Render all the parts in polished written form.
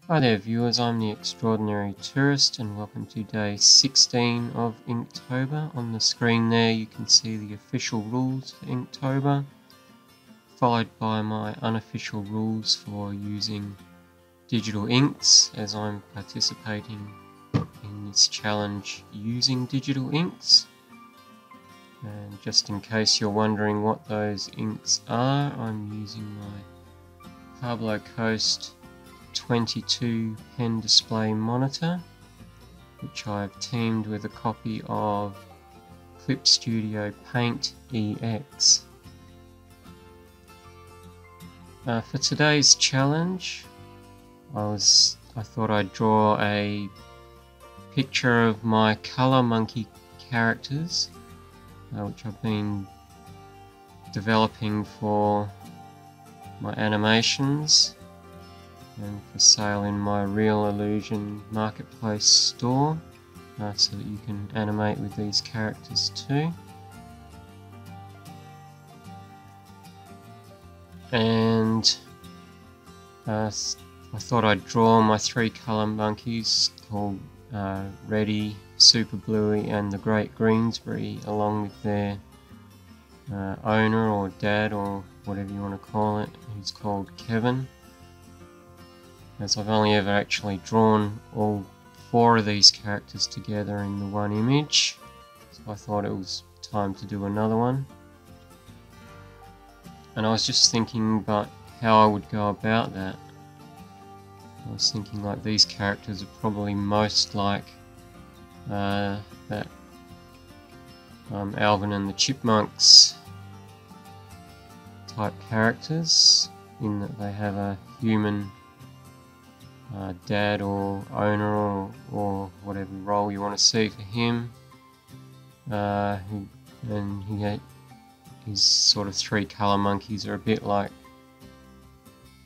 Hi there viewers, I'm the Extraordinary Tourist and welcome to day 16 of InkTober. On the screen there you can see the official rules for InkTober, followed by my unofficial rules for using digital inks, as I'm participating in this challenge using digital inks. And just in case you're wondering what those inks are, I'm using my Pablo Coast 22 pen display monitor, which I've teamed with a copy of Clip Studio Paint EX. For today's challenge, I thought I'd draw a picture of my Color Monkey characters, which I've been developing for my animations and for sale in my Real Illusion Marketplace store, so that you can animate with these characters too. And I thought I'd draw my three colour monkeys called Reddy, Super Bluey and the Great Greensbury, along with their owner or dad or whatever you want to call it, who's called Kevin. As I've only ever actually drawn all four of these characters together in the one image, so I thought it was time to do another one. And I was just thinking about how I would go about that. I was thinking like these characters are probably most like that Alvin and the Chipmunks type characters, in that they have a human dad or owner or whatever role you want to see for him, his sort of three colour monkeys are a bit like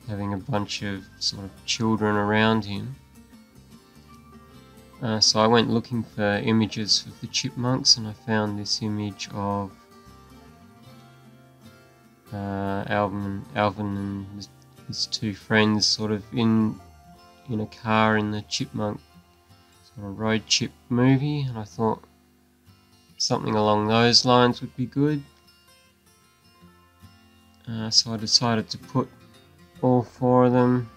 having a bunch of sort of children around him. So I went looking for images of the chipmunks, and I found this image of Alvin and his two friends sort of in a car in the chipmunk sort of road chip movie, and I thought something along those lines would be good. So I decided to put all four of them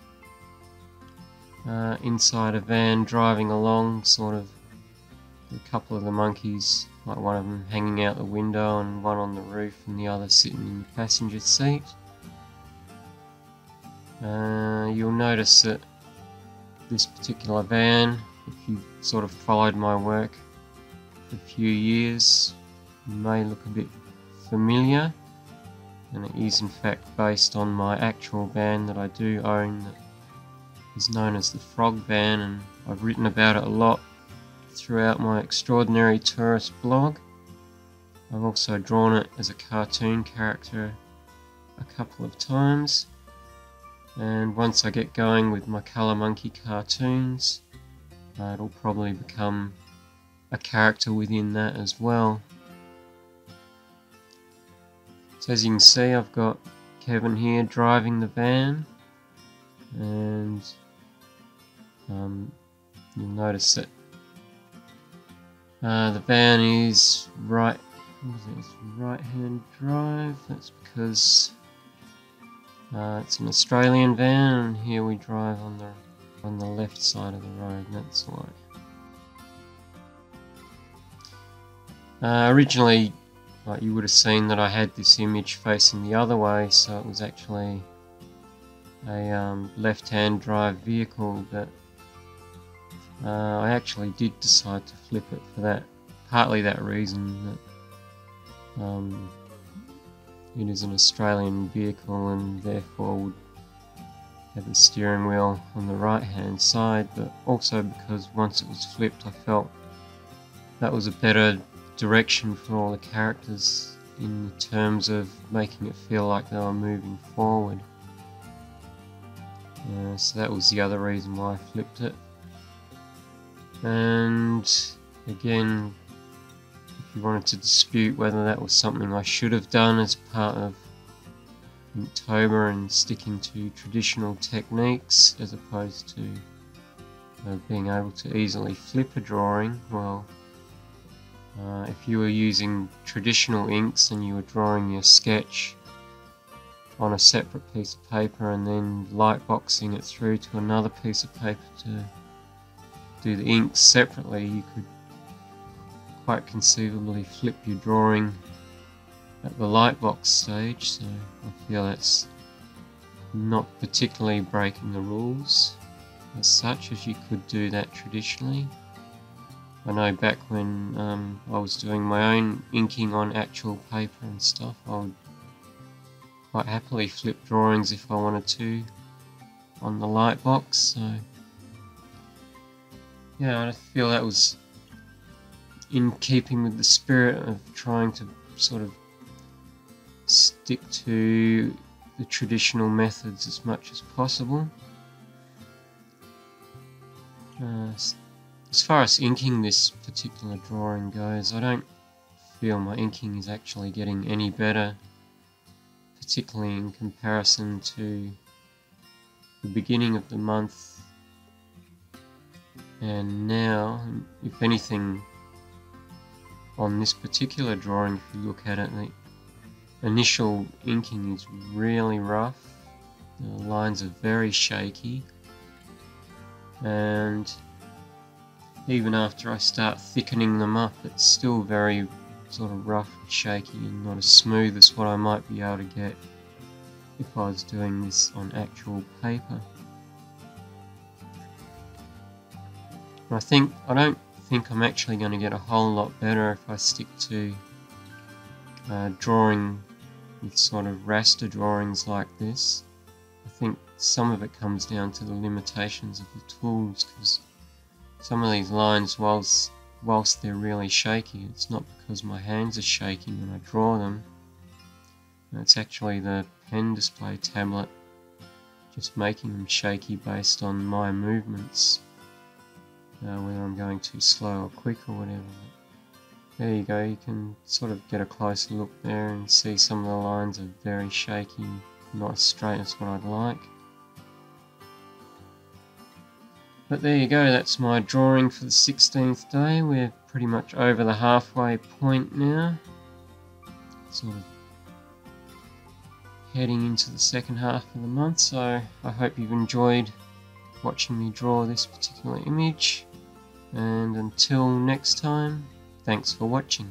inside a van driving along, sort of a couple of the monkeys, like one of them hanging out the window and one on the roof and the other sitting in the passenger seat. You'll notice that this particular van, if you sort of followed my work for a few years, may look a bit familiar, and it is in fact based on my actual van that I do own, that is known as the Frog Van, and I've written about it a lot throughout my Extraordinary Tourist blog. I've also drawn it as a cartoon character a couple of times, and once I get going with my Color Monkey cartoons, it'll probably become a character within that as well. So as you can see, I've got Kevin here driving the van, and you'll notice that the van is right-hand drive. That's because it's an Australian van, and here we drive on the left side of the road, and that's why. Originally, you would have seen that I had this image facing the other way, so it was actually a left-hand drive vehicle, but I actually did decide to flip it for that, partly that reason, that it is an Australian vehicle and therefore would have the steering wheel on the right hand side, but also because once it was flipped I felt that was a better direction for all the characters in terms of making it feel like they were moving forward. So that was the other reason why I flipped it. And again, if you wanted to dispute whether that was something I should have done as part of InkTober and sticking to traditional techniques as opposed to being able to easily flip a drawing. Well, if you were using traditional inks and you were drawing your sketch on a separate piece of paper and then lightboxing it through to another piece of paper to do the inks separately, you could quite conceivably flip your drawing at the lightbox stage, so I feel that's not particularly breaking the rules as such, as you could do that traditionally. I know back when I was doing my own inking on actual paper and stuff, I would quite happily flip drawings if I wanted to on the lightbox, so yeah, I feel that was in keeping with the spirit of trying to sort of stick to the traditional methods as much as possible. As far as inking this particular drawing goes, I don't feel my inking is actually getting any better, particularly in comparison to the beginning of the month and now. If anything, on this particular drawing, if you look at it, the initial inking is really rough, the lines are very shaky, and even after I start thickening them up, it's still very sort of rough and shaky and not as smooth as what I might be able to get if I was doing this on actual paper. I don't think I'm actually going to get a whole lot better if I stick to drawing with sort of raster drawings like this. I think some of it comes down to the limitations of the tools, because some of these lines, whilst they're really shaky, it's not because my hands are shaking when I draw them. It's actually the pen display tablet just making them shaky based on my movements, whether I'm going too slow or quick or whatever. There you go, you can sort of get a closer look there and see some of the lines are very shaky, not as straight as what I'd like. But there you go, that's my drawing for the 16th day. We're pretty much over the halfway point now, sort of heading into the second half of the month, so I hope you've enjoyed watching me draw this particular image, and until next time, thanks for watching.